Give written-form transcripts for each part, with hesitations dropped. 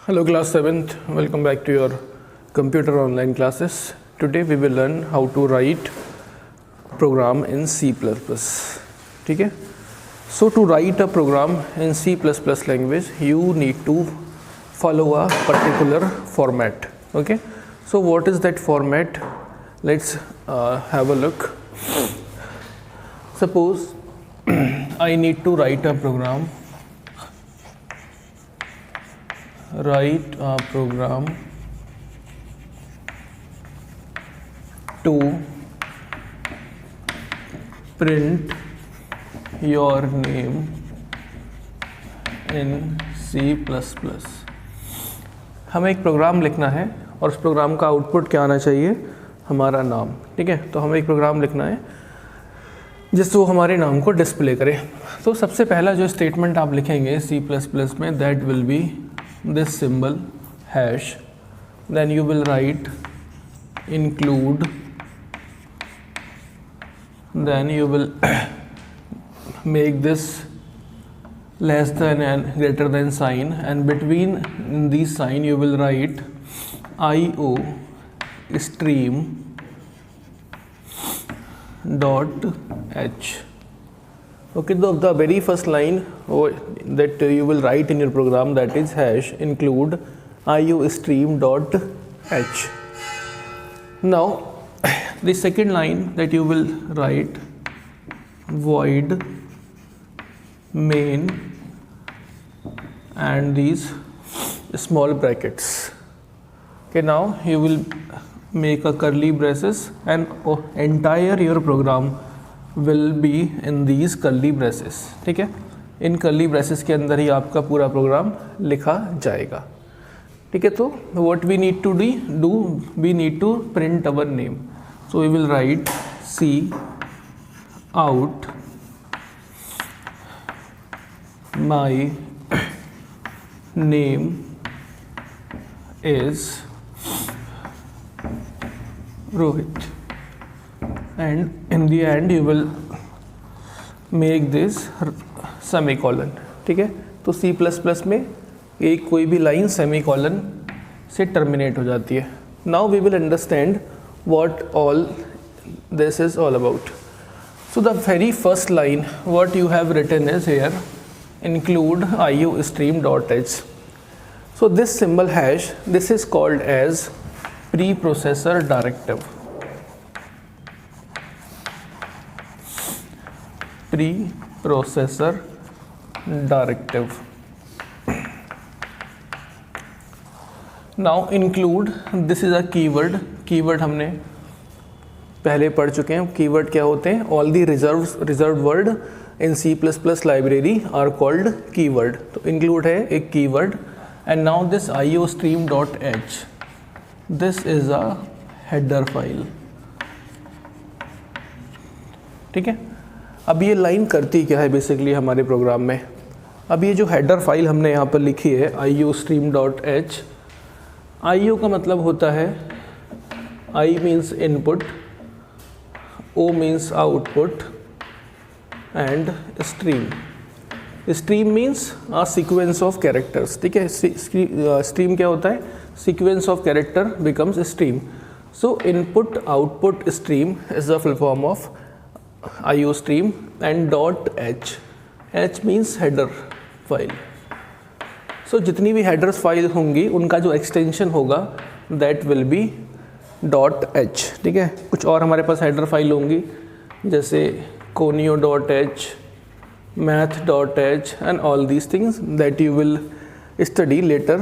Hello class 7th, welcome back to your computer online classes. Today we will learn how to write program in C++. ठीक है? So to write a program in C++ language, you need to follow a particular format. Okay? So what is that format? Let's have a look. Suppose I need to write a program to print your name in C++. हमें एक programme लिखना है और उस programme का output क्या आना चाहिए, हमारा नाम. ठीक है, तो हमें एक प्रोग्राम लिखना है जिससे वो हमारे नाम को डिस्प्ले करे. तो सबसे पहला जो स्टेटमेंट आप लिखेंगे C++ में, that will be this symbol hash. Then you will write include, then you will make this less than and greater than sign, and between these sign you will write IO stream dot h. Okay, the very first line that you will write in your program, that is hash include iostream dot h. Now the second line that you will write void main and these small brackets. Okay, now you will make a curly braces and entire your program will be in these curly braces. ठीक है, इन curly braces के अंदर ही आपका पूरा programme लिखा जाएगा. ठीक है, तो what we need to do, we need to print our name. So we will write C out my name is Rohit, and in the end you will make this semicolon. ठीक है, तो C++ में एक कोई भी line semicolon से terminate हो जाती है. Now we will understand what all this is all about. So the very first line what you have written is here include iostream dot h. So this symbol hash, this is called as preprocessor directive. Preprocessor directive. Now include, this is a keyword. Keyword हमने पहले पढ़ चुके हैं. Keyword क्या होते हैं? All the reserved word in C++ library are called keyword. तो include है एक keyword. And now this iostream.h, this is a header file. ठीक है, अब ये लाइन करती क्या है बेसिकली हमारे प्रोग्राम में. अब ये जो हेडर फाइल हमने यहाँ पर लिखी है iostream.h, IO का मतलब होता है, I means input, O means output and stream means a sequence of characters. ठीक है, स्ट्रीम क्या होता है? Sequence of character becomes stream. So input output stream is the full form of iostream and .h. h means header file. So जितनी भी headers file होंगी उनका जो एक्सटेंशन होगा that will be .h. ठीक है, कुछ और हमारे पास header फाइल होंगी जैसे conio.h, math.h and all these things that you will study later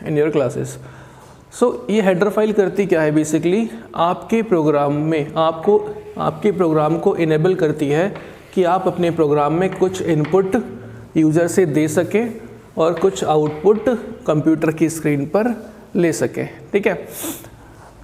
in your classes. So ये हेडर फाइल करती क्या है बेसिकली? आपके प्रोग्राम में आपके प्रोग्राम को इनेबल करती है कि आप अपने प्रोग्राम में कुछ इनपुट यूज़र से दे सकें और कुछ आउटपुट कंप्यूटर की स्क्रीन पर ले सकें. ठीक है,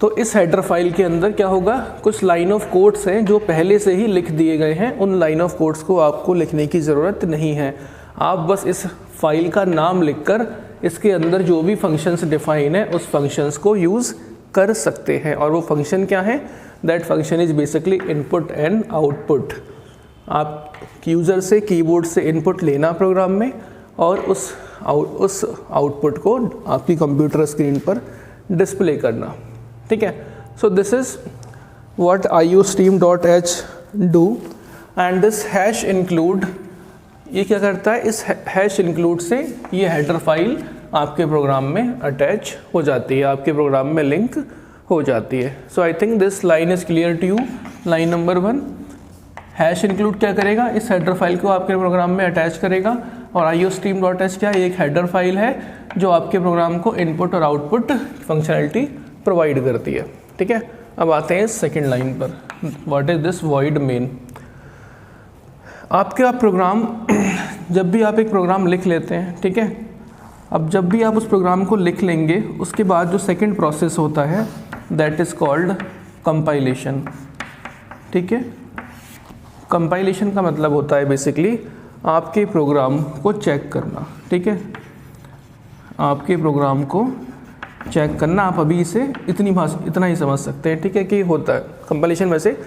तो इस हेडर फाइल के अंदर क्या होगा? कुछ लाइन ऑफ कोड्स हैं जो पहले से ही लिख दिए गए हैं. उन लाइन ऑफ कोड्स को आपको लिखने की ज़रूरत नहीं है. आप बस इस फाइल का नाम लिखकर इसके अंदर जो भी फंक्शंस डिफाइन है उस फंक्शंस को यूज़ कर सकते हैं. और वो फंक्शन क्या है? That function is basically input and output. आप यूज़र से कीबोर्ड से इनपुट लेना प्रोग्राम में और उस उस आउटपुट को आपकी कंप्यूटर स्क्रीन पर डिस्प्ले करना, ठीक है। So this is what iostream.h do and this hash include, ये क्या करता है, इस हैश इंक्लूड से ये हेडर फाइल आपके प्रोग्राम में अटैच हो जाती है, आपके प्रोग्राम में लिंक हो जाती है। So I think this line is clear to you. Line number 1, hash include क्या करेगा, इस हेडर फाइल को आपके प्रोग्राम में अटैच करेगा, और iostream.h क्या एक हेडर फाइल है जो आपके प्रोग्राम को इनपुट और आउटपुट फंक्शनैलिटी प्रोवाइड करती है, ठीक है। अब आते हैं सेकेंड लाइन पर, what is this void main. आपके प्रोग्राम जब भी आप एक प्रोग्राम लिख लेते हैं, ठीक है, अब जब भी आप उस प्रोग्राम को लिख लेंगे उसके बाद जो सेकंड प्रोसेस होता है दैट इज़ कॉल्ड कंपाइलेशन, ठीक है। कंपाइलेशन का मतलब होता है बेसिकली आपके प्रोग्राम को चेक करना, ठीक है, आपके प्रोग्राम को चेक करना। आप अभी इसे इतना ही समझ सकते हैं, ठीक है, कि होता है कंपाइलेशन। वैसे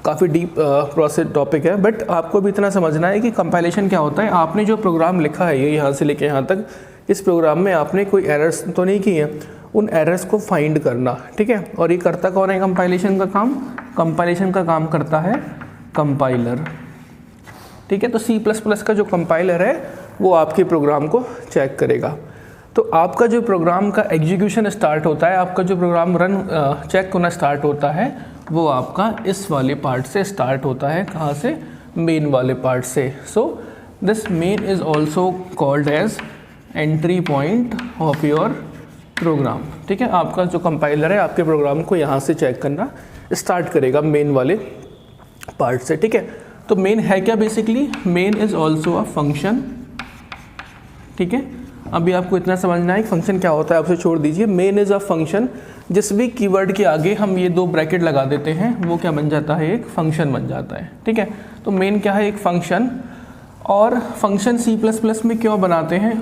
काफ़ी डीप प्रोसेस टॉपिक है, बट आपको भी इतना समझना है कि कंपाइलेशन क्या होता है। आपने जो प्रोग्राम लिखा है, ये यहाँ से लेके यहाँ तक, इस प्रोग्राम में आपने कोई एरर्स तो नहीं की हैं, उन एरर्स को फाइंड करना, ठीक है। और ये करता कौन है कंपाइलेशन का काम? कंपाइलेशन का काम करता है कंपाइलर, ठीक है। तो C++ का जो कंपाइलर है वो आपके प्रोग्राम को चेक करेगा। तो आपका जो प्रोग्राम का एग्जीक्यूशन स्टार्ट होता है, आपका जो प्रोग्राम रन चेक होना स्टार्ट होता है, वो आपका इस वाले पार्ट से स्टार्ट होता है। कहाँ से? मेन वाले पार्ट से। So this main is also called as entry point of your program, ठीक है। आपका जो कंपाइलर है आपके प्रोग्राम को यहाँ से चेक करना स्टार्ट करेगा मेन वाले पार्ट से, ठीक है। तो मेन है क्या basically? Main is also a function, ठीक है। अभी आपको इतना समझना है कि फंक्शन क्या होता है, आपसे छोड़ दीजिए। मेन इज़ अ फंक्शन, जिस भी कीवर्ड के आगे हम ये 2 ब्रैकेट लगा देते हैं वो क्या बन जाता है? एक फंक्शन बन जाता है, ठीक है। तो मेन क्या है? एक फंक्शन। और फंक्शन C++ में क्यों बनाते हैं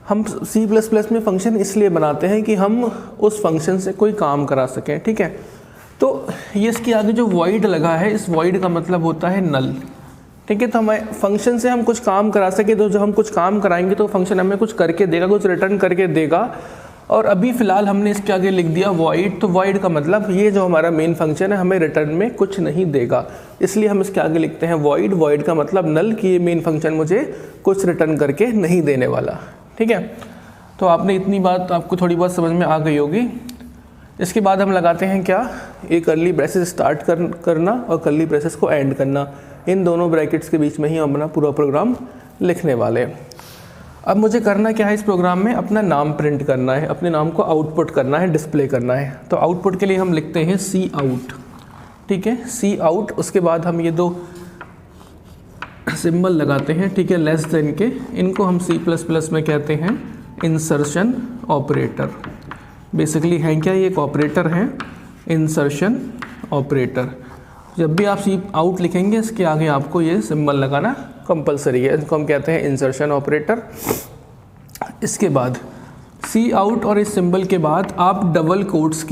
हम? C++ में फंक्शन इसलिए बनाते हैं कि हम उस फंक्शन से कोई काम करा सकें, ठीक है। तो ये इसके आगे जो वॉइड लगा है, इस वॉइड का मतलब होता है नल, ठीक है। तो हमें फंक्शन से हम कुछ काम करा सके, तो जब हम कुछ काम कराएंगे तो फंक्शन हमें कुछ करके देगा, कुछ रिटर्न करके देगा। और अभी फ़िलहाल हमने इसके आगे लिख दिया वॉइड, तो वॉइड का मतलब ये जो हमारा मेन फंक्शन है हमें रिटर्न में कुछ नहीं देगा, इसलिए हम इसके आगे लिखते हैं वॉइड। वॉइड का मतलब नल, कि ये मेन फंक्शन मुझे कुछ रिटर्न करके नहीं देने वाला, ठीक है। तो आपने इतनी बात आपको थोड़ी बहुत समझ में आ गई होगी। इसके बाद हम लगाते हैं क्या? एक कर्ली ब्रेसेस स्टार्ट करना और कर्ली ब्रेसेस को एंड करना। इन दोनों ब्रैकेट्स के बीच में ही हम अपना पूरा प्रोग्राम लिखने वाले हैं। अब मुझे करना क्या है इस प्रोग्राम में? अपना नाम प्रिंट करना है, अपने नाम को आउटपुट करना है, डिस्प्ले करना है। तो आउटपुट के लिए हम लिखते हैं Cout, ठीक है, Cout। उसके बाद हम ये 2 सिंबल लगाते हैं, ठीक है, लेस देन के। इनको हम C++ में कहते हैं इंसर्शन ऑपरेटर। बेसिकली हैं क्या? ये एक ऑपरेटर है, इंसर्शन ऑपरेटर। जब भी आप Cout लिखेंगे इसके आगे आपको ये सिंबल लगाना कंपलसरी है, इसको हम कहते हैं इंसर्शन ऑपरेटर। इसके बाद Cout और इस सिंबल के बाद आप डबल कोट्स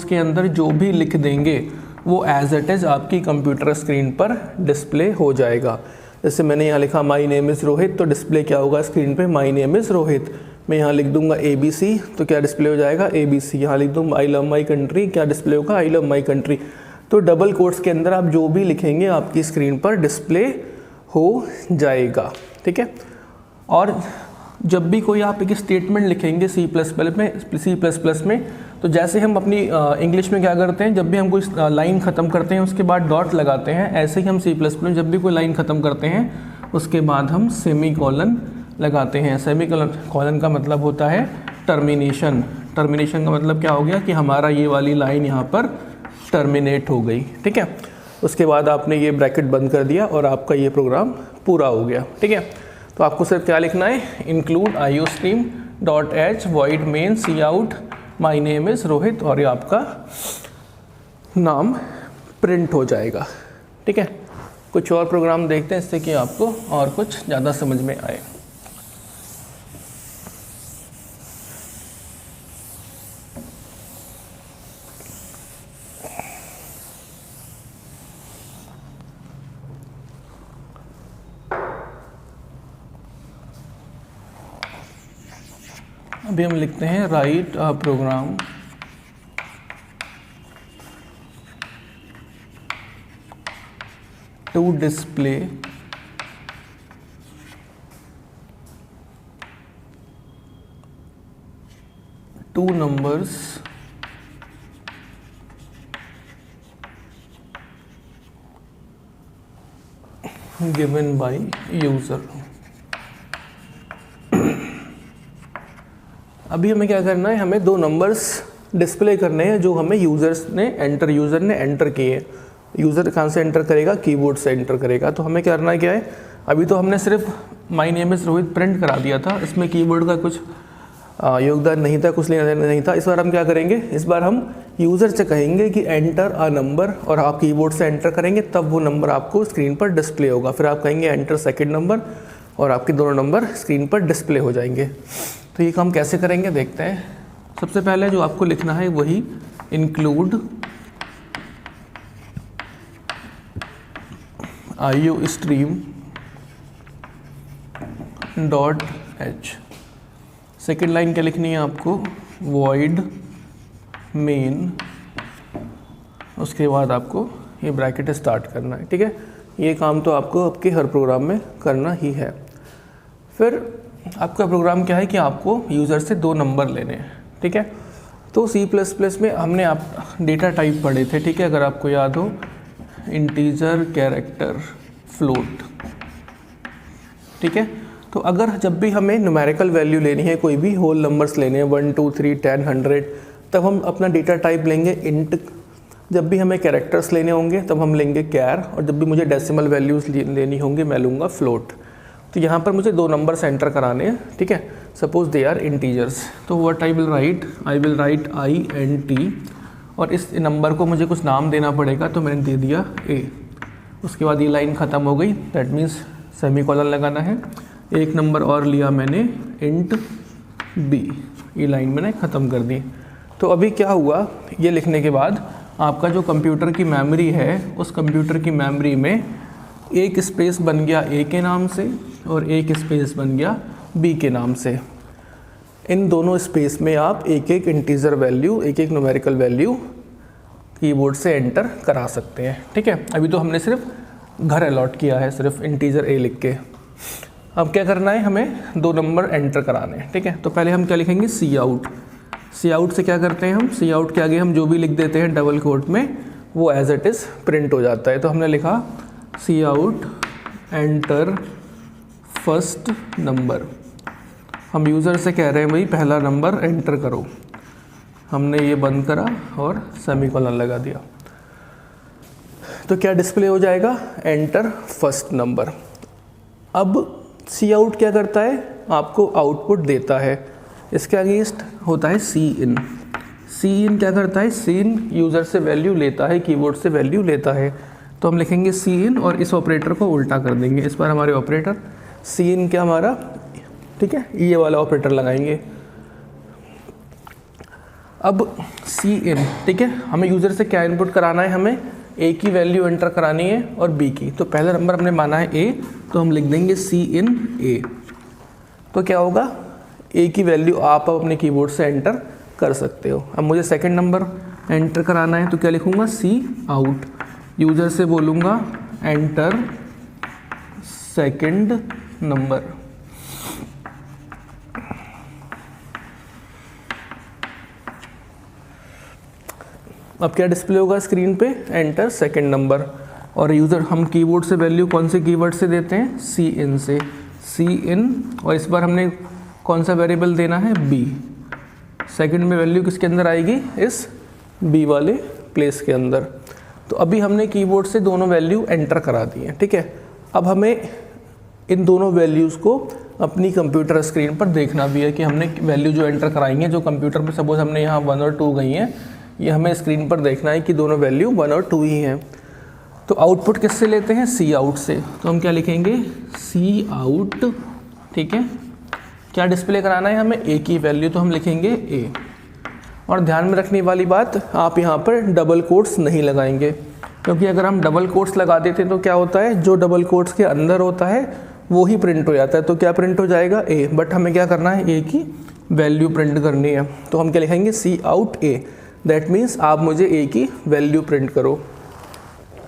के अंदर जो भी लिख देंगे वो एज इट इज़ आपकी कंप्यूटर स्क्रीन पर डिस्प्ले हो जाएगा। जैसे मैंने यहाँ लिखा माई नेम इज़ रोहित, तो डिस्प्ले क्या होगा स्क्रीन पे? My name is Rohit. मैं यहाँ लिख दूंगा ABC, तो क्या डिस्प्ले हो जाएगा? ABC। यहाँ लिख दूँ आई लव माई कंट्री, क्या डिस्प्ले होगा? I love my country. तो डबल कोट्स के अंदर आप जो भी लिखेंगे आपकी स्क्रीन पर डिस्प्ले हो जाएगा, ठीक है। और जब भी कोई आप एक स्टेटमेंट लिखेंगे C++ में, तो जैसे हम अपनी इंग्लिश में क्या करते हैं, जब भी हम कोई लाइन ख़त्म करते हैं उसके बाद डॉट लगाते हैं, ऐसे ही हम C++ में जब भी कोई लाइन ख़त्म करते हैं उसके बाद हम सेमीकोलन लगाते हैं। सेमीकोलन का मतलब होता है टर्मिनेशन। टर्मिनेशन का मतलब क्या हो गया कि हमारा ये वाली लाइन यहाँ पर टर्मिनेट हो गई, ठीक है। उसके बाद आपने ये ब्रैकेट बंद कर दिया और आपका ये प्रोग्राम पूरा हो गया, ठीक है। तो आपको सिर्फ क्या लिखना है? Include iostream.h void main Cout my name is Rohit, और ये आपका नाम प्रिंट हो जाएगा, ठीक है। कुछ और प्रोग्राम देखते हैं इससे कि आपको और कुछ ज़्यादा समझ में आए। अभी हम लिखते हैं write a program to display two numbers given by user। अभी हमें क्या करना है, हमें दो नंबर्स डिस्प्ले करने हैं जो हमें यूज़र ने एंटर किए। यूज़र कहाँ से एंटर करेगा, कीबोर्ड से एंटर करेगा। तो हमें करना क्या है, अभी तो हमने सिर्फ my name is Rohit print करा दिया था, इसमें कीबोर्ड का कुछ योगदान नहीं था, कुछ लेना देना नहीं था। इस बार हम क्या करेंगे, इस बार हम यूज़र से कहेंगे कि एंटर अ नंबर, और आप कीबोर्ड से एंटर करेंगे तब वो नंबर आपको स्क्रीन पर डिस्प्ले होगा। फिर आप कहेंगे एंटर सेकंड नंबर, और आपके दोनों नंबर स्क्रीन पर डिस्प्ले हो जाएंगे। तो ये काम कैसे करेंगे देखते हैं। सबसे पहले जो आपको लिखना है वही include IO stream dot H. Second line क्या लिखनी है आपको, वॉइड मेन, उसके बाद आपको ये ब्रैकेट स्टार्ट करना है। ठीक है, ये काम तो आपको आपके हर प्रोग्राम में करना ही है। फिर आपका प्रोग्राम क्या है कि आपको यूज़र से दो नंबर लेने हैं। ठीक है, तो C++ में हमने आप डेटा टाइप पढ़े थे। ठीक है, अगर आपको याद हो, इंटीजर, कैरेक्टर, फ्लोट। ठीक है, तो अगर जब भी हमें न्यूमेरिकल वैल्यू लेनी है, कोई भी होल नंबर्स लेने हैं 1 2 3 10 100, तब हम अपना डेटा टाइप लेंगे इंट। जब भी हमें कैरेक्टर्स लेने होंगे तब हम लेंगे कैर, और जब भी मुझे डेसिमल वैल्यूज़ लेनी होंगी मैं लूँगा फ्लोट। तो यहाँ पर मुझे दो नंबर्स एंटर कराने हैं। ठीक है, सपोज दे आर इंटीजर्स, तो what I will write INT, और इस नंबर को मुझे कुछ नाम देना पड़ेगा, तो मैंने दे दिया A। उसके बाद ये लाइन ख़त्म हो गई, दैट मीन्स सेमीकोलन लगाना है। एक नंबर और लिया मैंने इंट B, ये लाइन मैंने ख़त्म कर दी। तो अभी क्या हुआ, ये लिखने के बाद आपका जो कंप्यूटर की मेमोरी है, उस कंप्यूटर की मेमोरी में एक स्पेस बन गया A के नाम से और एक स्पेस बन गया B के नाम से। इन दोनों स्पेस में आप एक एक इंटीजर वैल्यू, एक एक न्यूमेरिकल वैल्यू कीबोर्ड से एंटर करा सकते हैं। ठीक है, अभी तो हमने सिर्फ घर अलॉट किया है, सिर्फ इंटीजर A लिख के। अब क्या करना है, हमें दो नंबर एंटर कराने हैं। ठीक है, तो पहले हम क्या लिखेंगे, सी आउट से क्या करते हैं हम, सी आउट के आगे हम जो भी लिख देते हैं डबल कोट में, वो एज इट इज़ प्रिंट हो जाता है। तो हमने लिखा सी आउट एंटर फर्स्ट नंबर। हम यूज़र से कह रहे हैं भाई पहला नंबर एंटर करो। हमने ये बंद करा और सेमीकोलन लगा दिया, तो क्या डिस्प्ले हो जाएगा, एंटर फर्स्ट नंबर। अब सी आउट क्या करता है, आपको आउटपुट देता है। इसके अगेंस्ट होता है सी इन। सी इन क्या करता है, सी इन यूज़र से वैल्यू लेता है, कीबोर्ड से वैल्यू लेता है। तो हम लिखेंगे सी इन और इस ऑपरेटर को उल्टा कर देंगे। इस पर हमारे ऑपरेटर सी इन क्या हमारा, ठीक है, ये वाला ऑपरेटर लगाएंगे। अब सी इन, ठीक है, हमें यूज़र से क्या इनपुट कराना है, हमें ए की वैल्यू एंटर करानी है और बी की। तो पहला नंबर हमने माना है ए, तो हम लिख देंगे सी इन ए। तो क्या होगा, ए की वैल्यू आप अपने कीबोर्ड से एंटर कर सकते हो। अब मुझे सेकंड नंबर एंटर कराना है, तो क्या लिखूँगा, सी आउट। यूज़र से बोलूँगा एंटर सेकंड नंबर। अब क्या डिस्प्ले होगा स्क्रीन पे, एंटर सेकंड नंबर। और यूज़र, हम कीबोर्ड से वैल्यू कौन से कीवर्ड से देते हैं, सी इन से, सी इन। और इस बार हमने कौन सा वेरिएबल देना है, बी। सेकंड में वैल्यू किसके अंदर आएगी, इस बी वाले प्लेस के अंदर। तो अभी हमने कीबोर्ड से दोनों वैल्यू एंटर करा दी हैं, ठीक है। अब हमें इन दोनों वैल्यूज़ को अपनी कंप्यूटर स्क्रीन पर देखना भी है कि हमने वैल्यू जो एंटर कराई हैं, जो कंप्यूटर पर सपोज हमने यहाँ 1 और 2 गई हैं, ये हमें स्क्रीन पर देखना है कि दोनों वैल्यू 1 और 2 ही हैं। तो आउटपुट किससे लेते हैं, सी आउट से। तो हम क्या लिखेंगे, सी आउट, ठीक है। क्या डिस्प्ले कराना है हमें, ए की वैल्यू, तो हम लिखेंगे ए। और ध्यान में रखने वाली बात, आप यहाँ पर डबल कोट्स नहीं लगाएंगे, क्योंकि अगर हम डबल कोट्स लगा देते हैं तो क्या होता है, जो डबल कोट्स के अंदर होता है वो ही प्रिंट हो जाता है। तो क्या प्रिंट हो जाएगा, ए। बट हमें क्या करना है, ए की वैल्यू प्रिंट करनी है, तो हम क्या लिखेंगे, सी आउट ए, दैट मीन्स आप मुझे ए की वैल्यू प्रिंट करो।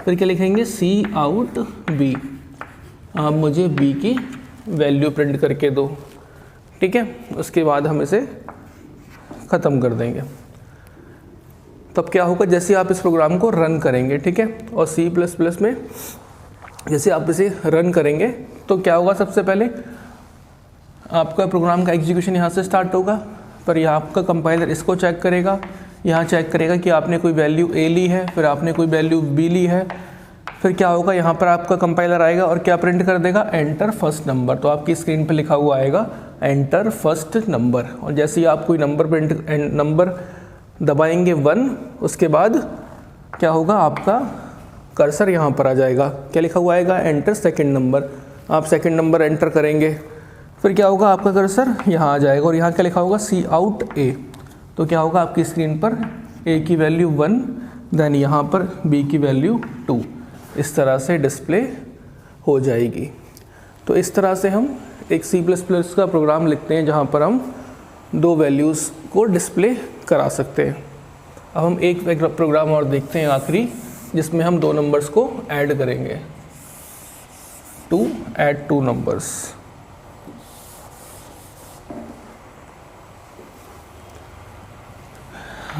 फिर क्या लिखेंगे, सी आउट बी, आप मुझे बी की वैल्यू प्रिंट करके दो। ठीक है, उसके बाद हम इसे ख़त्म कर देंगे। तब क्या होगा, जैसे आप इस प्रोग्राम को रन करेंगे, ठीक है, और C++ में जैसे आप इसे रन करेंगे तो क्या होगा, सबसे पहले आपका प्रोग्राम का एग्जीक्यूशन यहाँ से स्टार्ट होगा, पर यहाँ आपका कंपाइलर इसको चेक करेगा, यहाँ चेक करेगा कि आपने कोई वैल्यू A ली है, फिर आपने कोई वैल्यू B ली है, फिर क्या होगा, यहाँ पर आपका कंपाइलर आएगा और क्या प्रिंट कर देगा, एंटर फर्स्ट नंबर। तो आपकी स्क्रीन पर लिखा हुआ आएगा एंटर फर्स्ट नंबर, और जैसे ही आप कोई नंबर दबाएंगे 1, उसके बाद क्या होगा, आपका कर्सर यहाँ पर आ जाएगा, क्या लिखा हुआ आएगा, एंटर सेकंड नंबर। आप सेकंड नंबर एंटर करेंगे, फिर क्या होगा, आपका कर्सर यहाँ आ जाएगा और यहाँ क्या लिखा होगा, सी आउट ए। तो क्या होगा, आपकी स्क्रीन पर ए की वैल्यू 1, देन यहाँ पर बी की वैल्यू 2, इस तरह से डिस्प्ले हो जाएगी। तो इस तरह से हम एक C++ का प्रोग्राम लिखते हैं जहाँ पर हम 2 वैल्यूज़ को डिस्प्ले करा सकते हैं। अब हम एक प्रोग्राम और देखते हैं आखिरी, जिसमें हम 2 नंबर्स को ऐड करेंगे, to add 2 numbers.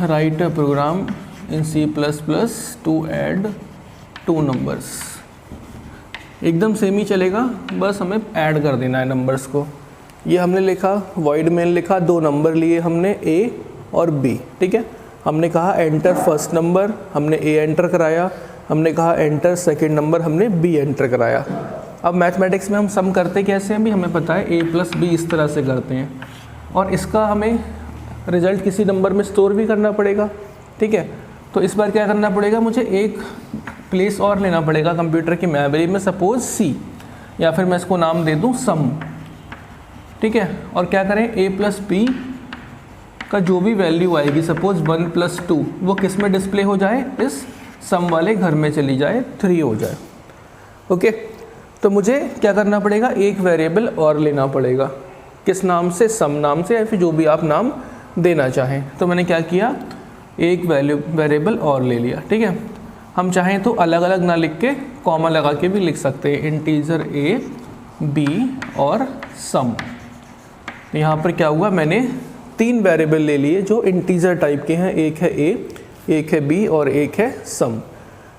Write a program in C++ to add 2 numbers. एकदम सेम ही चलेगा, बस हमें ऐड कर देना है नंबर्स को। ये हमने लिखा, वॉइड मेन लिखा, 2 नंबर लिए हमने A और B, ठीक है। हमने कहा एंटर फर्स्ट नंबर, हमने A एंटर कराया, हमने कहा एंटर सेकंड नंबर, हमने B एंटर कराया। अब मैथमेटिक्स में हम सम करते कैसे हैं भी हमें पता है, A + B इस तरह से करते हैं, और इसका हमें रिज़ल्ट किसी नंबर में स्टोर भी करना पड़ेगा, ठीक है। तो इस बार क्या करना पड़ेगा, मुझे एक प्लेस और लेना पड़ेगा कंप्यूटर की मेमोरी में, सपोज C, या फिर मैं इसको नाम दे दूँ सम, ठीक है। और क्या करें, A + B का जो भी वैल्यू आएगी, सपोज 1 + 2, वो किस में डिस्प्ले हो जाए, इस सम वाले घर में चली जाए, 3 हो जाए। ओके, तो मुझे क्या करना पड़ेगा, एक वेरिएबल और लेना पड़ेगा, किस नाम से, सम नाम से, या फिर जो भी आप नाम देना चाहें। तो मैंने क्या किया, एक वेरिएबल और ले लिया, ठीक है। हम चाहें तो अलग अलग ना लिख के कॉमा लगा के भी लिख सकते हैं, इंटीजर A, B और सम। यहाँ पर क्या हुआ, मैंने 3 वेरिएबल ले लिए जो इंटीजर टाइप के हैं, एक है A, एक है B और एक है सम।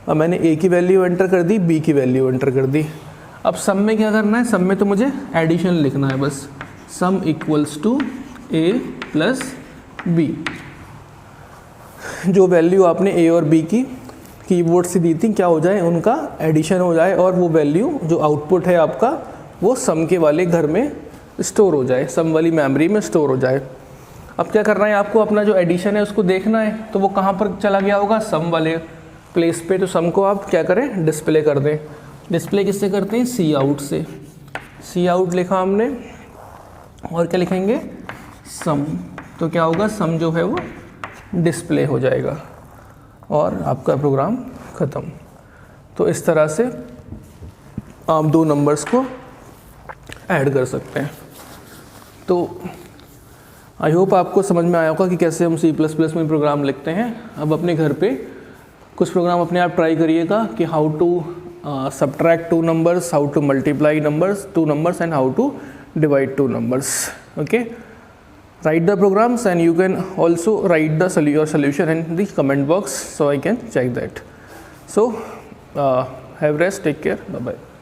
अब मैंने A की वैल्यू एंटर कर दी, B की वैल्यू एंटर कर दी। अब सम में क्या करना है, सम में तो मुझे एडिशन लिखना है बस, sum equals to A + B। जो वैल्यू आपने A और B की कीबोर्ड से दी थी, क्या हो जाए, उनका एडिशन हो जाए, और वो वैल्यू जो आउटपुट है आपका, वो सम के वाले घर में स्टोर हो जाए, सम वाली मेमोरी में स्टोर हो जाए। अब क्या करना है आपको, अपना जो एडिशन है उसको देखना है, तो वो कहाँ पर चला गया होगा, सम वाले प्लेस पे। तो सम को आप क्या करें, डिस्प्ले कर दें। डिस्प्ले किससे करते हैं, सी आउट से। सी आउट लिखा हमने, और क्या लिखेंगे, सम। तो क्या होगा, सम जो है वो डिस्प्ले हो जाएगा और आपका प्रोग्राम ख़त्म। तो इस तरह से आप 2 नंबर्स को ऐड कर सकते हैं। तो आई होप आपको समझ में आया होगा कि कैसे हम C++ में प्रोग्राम लिखते हैं। अब अपने घर पे कुछ प्रोग्राम अपने आप ट्राई करिएगा कि how to subtract 2 numbers, how to multiply 2 numbers and how to divide 2 numbers. Okay, write the programs, and you can also write the your solution in the comment box so I can check that. So have rest, take care, bye bye.